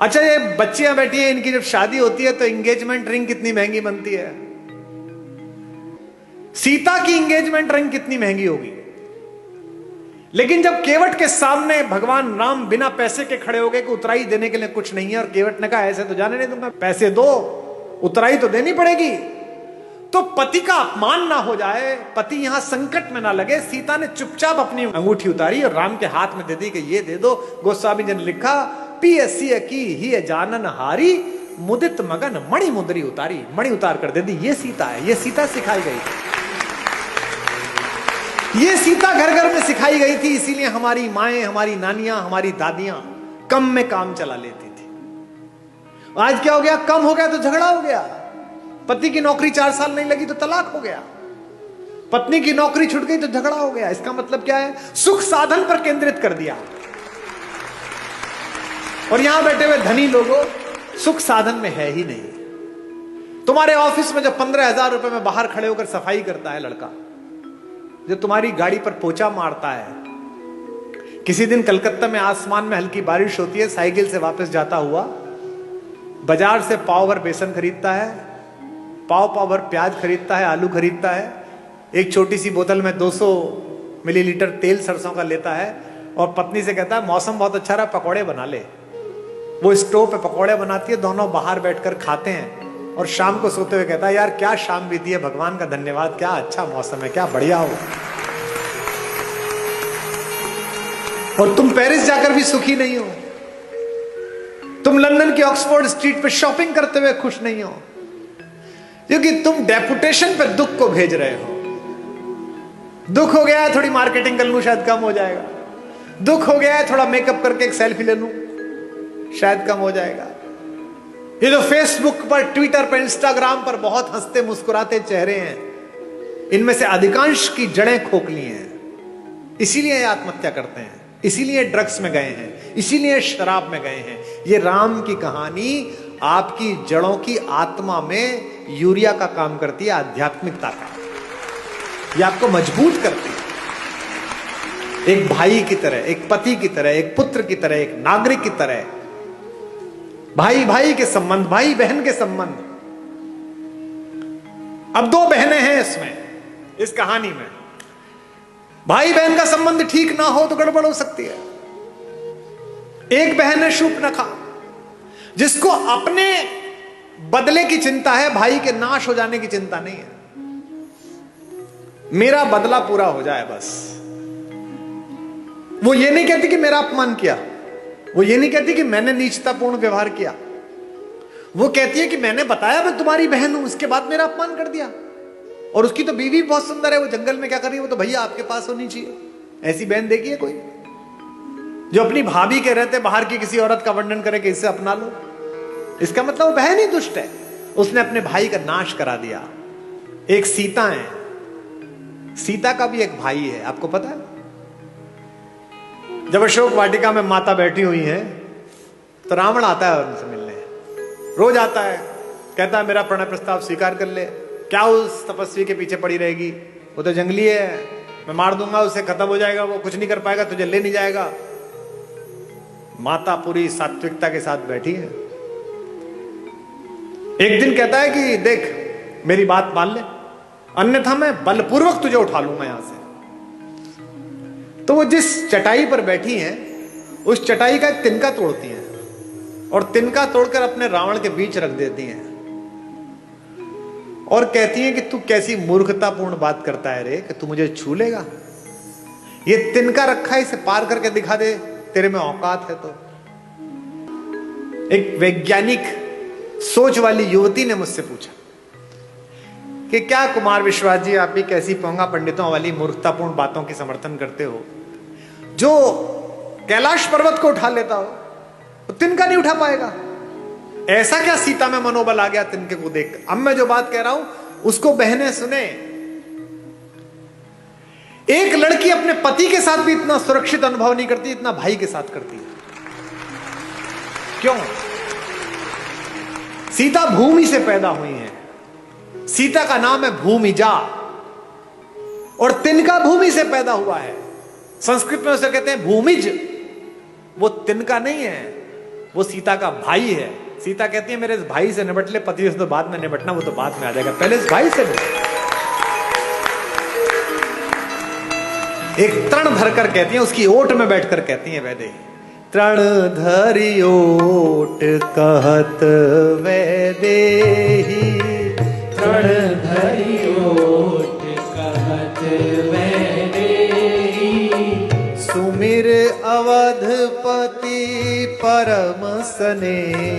अच्छा, ये बच्चियां बैठी हैं, इनकी जब शादी होती है तो एंगेजमेंट रिंग कितनी महंगी बनती है। सीता की एंगेजमेंट रिंग कितनी महंगी होगी। लेकिन जब केवट के सामने भगवान राम बिना पैसे के खड़े हो गए कि उतराई देने के लिए कुछ नहीं है, और केवट ने कहा ऐसे तो जाने नहीं दूंगा, पैसे दो, उतराई तो देनी पड़ेगी। तो पति का अपमान ना हो जाए, पति यहां संकट में ना लगे, सीता ने चुपचाप अपनी अंगूठी उतारी और राम के हाथ में दे दी कि ये दे दो। गोस्वामी जी ने लिखा, पियसी की ही जानन हारी, मुदित मगन मणि मुद्री उतारी। मणि उतार कर दे दी। ये सीता है, ये सीता सिखाई गई थी, ये सीता घर घर में सिखाई गई थी। इसीलिए हमारी माएं, हमारी नानियां, हमारी दादियां कम में काम चला लेती थी। आज क्या हो गया, कम हो गया तो झगड़ा हो गया। पति की नौकरी 4 साल नहीं लगी तो तलाक हो गया, पत्नी की नौकरी छूट गई तो झगड़ा हो गया। इसका मतलब क्या है, सुख साधन पर केंद्रित कर दिया। और यहां बैठे हुए धनी लोगों, सुख साधन में है ही नहीं। तुम्हारे ऑफिस में जो 15,000 रुपए में बाहर खड़े होकर सफाई करता है लड़का, जो तुम्हारी गाड़ी पर पोछा मारता है, किसी दिन कलकत्ता में आसमान में हल्की बारिश होती है, साइकिल से वापस जाता हुआ बाजार से पाव भर बेसन खरीदता है, पाव भर प्याज खरीदता है, आलू खरीदता है, एक छोटी सी बोतल में 200 मिलीलीटर तेल सरसों का लेता है और पत्नी से कहता है मौसम बहुत अच्छा रहा, पकौड़े बना ले। वो स्टोव पे पकौड़े बनाती है, दोनों बाहर बैठकर खाते हैं और शाम को सोते हुए कहता है यार क्या शाम बीती है, भगवान का धन्यवाद, क्या अच्छा मौसम है, क्या बढ़िया हो। और तुम पेरिस जाकर भी सुखी नहीं हो, तुम लंदन की ऑक्सफोर्ड स्ट्रीट पे शॉपिंग करते हुए खुश नहीं हो, क्योंकि तुम डेपुटेशन पे दुख को भेज रहे हो। दुख हो गया है थोड़ी मार्केटिंग कर लूं शायद कम हो जाएगा, दुख हो गया है थोड़ा मेकअप करके एक सेल्फी ले लूं शायद कम हो जाएगा। ये जो फेसबुक पर, ट्विटर पर, इंस्टाग्राम पर बहुत हंसते मुस्कुराते चेहरे हैं, इनमें से अधिकांश की जड़ें खोखली हैं। इसीलिए ये आत्महत्या करते हैं, इसीलिए ड्रग्स में गए हैं, इसीलिए शराब में गए हैं। ये राम की कहानी आपकी जड़ों की आत्मा में यूरिया का काम करती है, आध्यात्मिकता का। ये आपको मजबूत करती है, एक भाई की तरह, एक पति की तरह, एक पुत्र की तरह, एक नागरिक की तरह। भाई भाई के संबंध, भाई बहन के संबंध। अब 2 बहनें हैं इसमें, इस कहानी में। भाई बहन का संबंध ठीक ना हो तो गड़बड़ हो सकती है। एक बहन है शूर्पणखा, जिसको अपने बदले की चिंता है, भाई के नाश हो जाने की चिंता नहीं है। मेरा बदला पूरा हो जाए बस। वो ये नहीं कहती कि मेरा अपमान किया, वो ये नहीं कहती कि मैंने नीचतापूर्ण व्यवहार किया, वो कहती है कि मैंने बताया मैं तुम्हारी बहन हूं, उसके बाद मेरा अपमान कर दिया। और उसकी तो बीवी बहुत सुंदर है, वो जंगल में क्या कर रही है, वो तो भैया आपके पास होनी चाहिए। ऐसी बहन देखी है कोई जो अपनी भाभी के रहते बाहर की किसी औरत का वर्णन करे कि इससे अपना लो? इसका मतलब वो बहन ही दुष्ट है, उसने अपने भाई का नाश करा दिया। एक सीता है, सीता का भी एक भाई है, आपको पता है? जब अशोक वाटिका में माता बैठी हुई है तो रावण आता है उनसे मिलने, रोज आता है, कहता है मेरा प्रणय प्रस्ताव स्वीकार कर ले। क्या उस तपस्वी के पीछे पड़ी रहेगी, वो तो जंगली है, मैं मार दूंगा उसे, खत्म हो जाएगा, वो कुछ नहीं कर पाएगा, तुझे ले नहीं जाएगा। माता पूरी सात्विकता के साथ बैठी है। एक दिन कहता है कि देख मेरी बात मान ले, अन्यथा मैं बलपूर्वक तुझे उठा लूंगा यहां से। तो वो जिस चटाई पर बैठी हैं, उस चटाई का एक तिनका तोड़ती हैं और तिनका तोड़कर अपने रावण के बीच रख देती हैं और कहती हैं कि तू कैसी मूर्खतापूर्ण बात करता है रे, कि तू मुझे छू लेगा? ये तिनका रखा है, इसे पार करके दिखा दे, तेरे में औकात है तो। एक वैज्ञानिक सोच वाली युवती ने मुझसे पूछा कि क्या कुमार विश्वास जी, आप भी कैसी पोंगा पंडितों वाली मूर्खतापूर्ण बातों की समर्थन करते हो? जो कैलाश पर्वत को उठा लेता हो तो तिनका नहीं उठा पाएगा। ऐसा क्या सीता में मनोबल आ गया तिनके को देख? अब मैं जो बात कह रहा हूं उसको बहनें सुने। एक लड़की अपने पति के साथ भी इतना सुरक्षित अनुभव नहीं करती इतना भाई के साथ करती है। क्यों? सीता भूमि से पैदा हुई है, सीता का नाम है भूमिजा, और तिनका भूमि से पैदा हुआ है। संस्कृत में उसे कहते हैं भूमिज। वो तिनका नहीं है, वो सीता का भाई है। सीता कहती है मेरे इस भाई से निपट ले, पति से तो बाद में निपटना, वो तो बाद में आ जाएगा, पहले इस भाई से निपट। एक तृण धरकर कहती है, उसकी ओट में बैठकर कहती है वैदेही, तृण धरि ओट कहत वैदेही, तृण धरि ओट कहत वैदेही, सुमिर अवधपति परम सने।